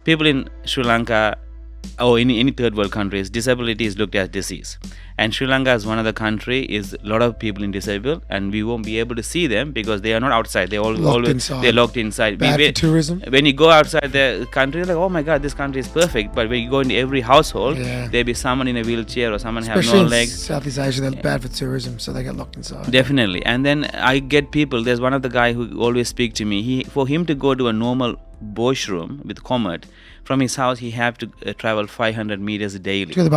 people in Sri Lanka or in any third world countries, disability is looked as disease. And Sri Lanka is one of the country is a lot of people in disabled, and we won't be able to see them because they are not outside. They're they're locked inside. Bad for tourism. When you go outside the country, you're like, oh my God, this country is perfect. But when you go into every household, there'll be someone in a wheelchair or someone have no legs. Southeast Asia, they're bad for tourism, so they get locked inside. Definitely. And then I get people. There's one of the guy who always speak to me. For him to go to a normal washroom with Comet, from his house he have to travel 500 meters daily to the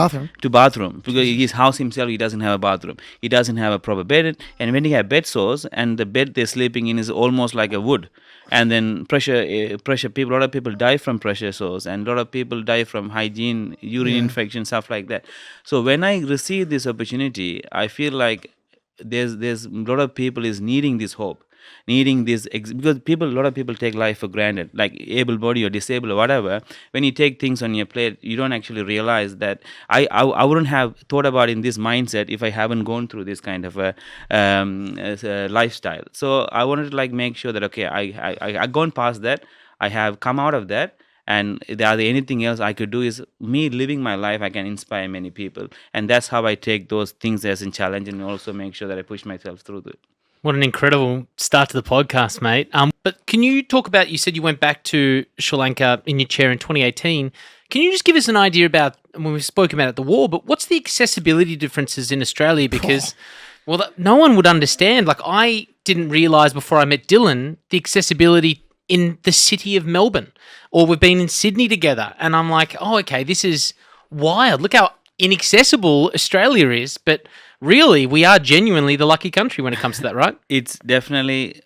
bathroom. Because his house himself, he doesn't have a bathroom, he doesn't have a proper bed, and when he have bed sores, and the bed they're sleeping in is almost like a wood, and then pressure people, a lot of people die from pressure sores, and a lot of people die from hygiene, urine infection, stuff like that. So when I receive this opportunity, I feel like there's a lot of people is needing this hope, needing this because a lot of people take life for granted, like able body or disabled or whatever. When you take things on your plate, you don't actually realize that I wouldn't have thought about in this mindset if I haven't gone through this kind of a lifestyle. So I wanted to make sure that I gone past that, I have come out of that, and are there anything else I could do is me living my life, I can inspire many people, and that's how I take those things as a challenge and also make sure that I push myself through it. What an incredible start to the podcast, mate. But can you talk about, you said you went back to Sri Lanka in your chair in 2018. Can you just give us an idea about, when we spoke about it, the war, but what's the accessibility differences in Australia? Because, no one would understand. I didn't realise before I met Dylan, the accessibility in the city of Melbourne. Or we've been in Sydney together. And I'm like, oh, okay, this is wild. Look how inaccessible Australia is. But really, we are genuinely the lucky country when it comes to that, right? It's definitely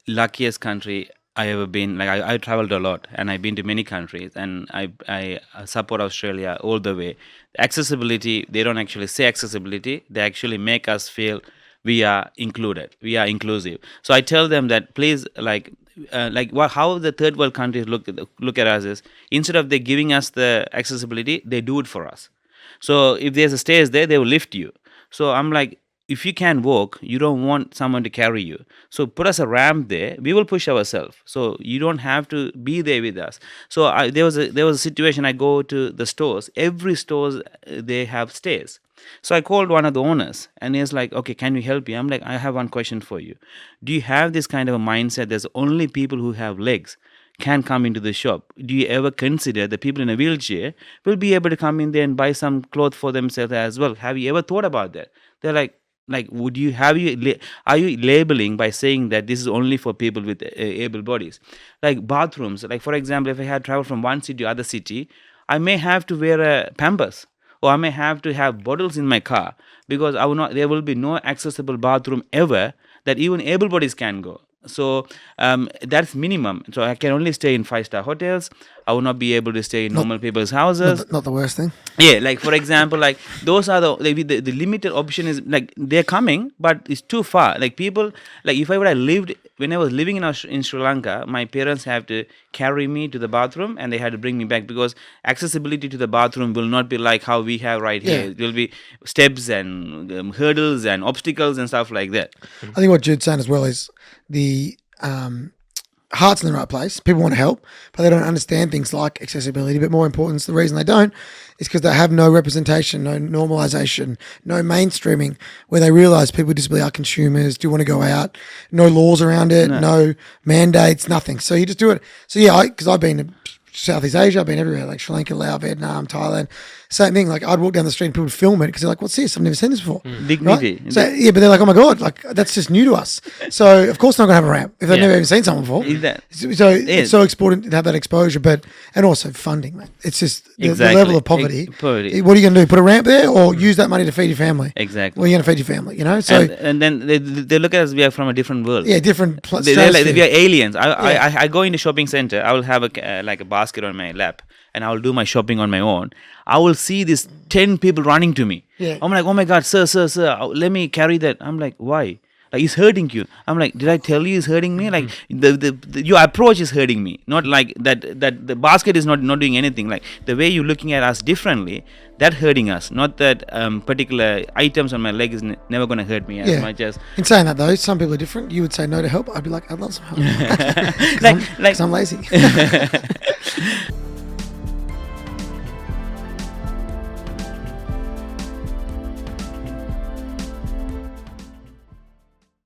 luckiest country I ever been. I traveled a lot, and I've been to many countries, and I support Australia all the way. Accessibility, they don't actually say accessibility, they actually make us feel we are included, we are inclusive. So I tell them that please, how the third world countries look at us is, instead of they giving us the accessibility, they do it for us. So if there's a stairs there, they will lift you. So I'm like, if you can walk, you don't want someone to carry you. So put us a ramp there. We will push ourselves. So you don't have to be there with us. So there was a situation. I go to the stores. Every stores they have stairs. So I called one of the owners, and he's like, "Okay, can you help me?" I'm like, "I have one question for you. Do you have this kind of a mindset? There's only people who have legs can come into the shop. Do you ever consider the people in a wheelchair will be able to come in there and buy some clothes for themselves as well? Have you ever thought about that?" They're like, are you labeling by saying that this is only for people with able bodies? Like bathrooms, like for example, if I had traveled from one city to other city, I may have to wear a Pampers, or I may have to have bottles in my car, because there will be no accessible bathroom ever that even able bodies can go. So that's minimum. So I can only stay in 5-star hotels. I will not be able to stay in normal people's houses. Not the worst thing. Yeah, like for example, like those are the limited option is like they're coming, but it's too far. Like people, like if I would have lived, when I was living in Sri Lanka, my parents have to carry me to the bathroom and they had to bring me back, because accessibility to the bathroom will not be like how we have right here. It will be steps and hurdles and obstacles and stuff like that. I think what Jude's saying as well is the heart's in the right place. People want to help, but they don't understand things like accessibility. But more important, the reason they don't is because they have no representation, no normalization, no mainstreaming where they realize people with disability are consumers, do want to go out, no laws around it, no mandates, nothing. So you just do it. So because I've been to Southeast Asia, I've been everywhere, like Sri Lanka, Laos, Vietnam, Thailand. Same thing. Like I'd walk down the street and people would film it because they're like, "What's this? I've never seen this before." Dignity. Right? So but they're like, "Oh my god, like that's just new to us." So of course they're not gonna have a ramp if they've never even seen someone before. It's so important to have that exposure, and also funding, man. It's just the level of poverty. What are you gonna do? Put a ramp there, or use that money to feed your family? Exactly. Well, you're gonna feed your family, you know. So and then they look at us. We are from a different world. Yeah, different. They're like, we are aliens. I go in the shopping center. I will have a basket on my lap, and I will do my shopping on my own. I will see these 10 people running to me. Yeah. I'm like, "Oh my God, sir, let me carry that." I'm like, "Why?" Like, "It's hurting you." I'm like, "Did I tell you it's hurting me?" Like your approach is hurting me. Not like that the basket is not doing anything. Like the way you're looking at us differently, that hurting us. Not that particular items on my leg is never going to hurt me as much as. In saying that though, some people are different. You would say no to help. I'd be like, "I'd love some help." Because I'm lazy.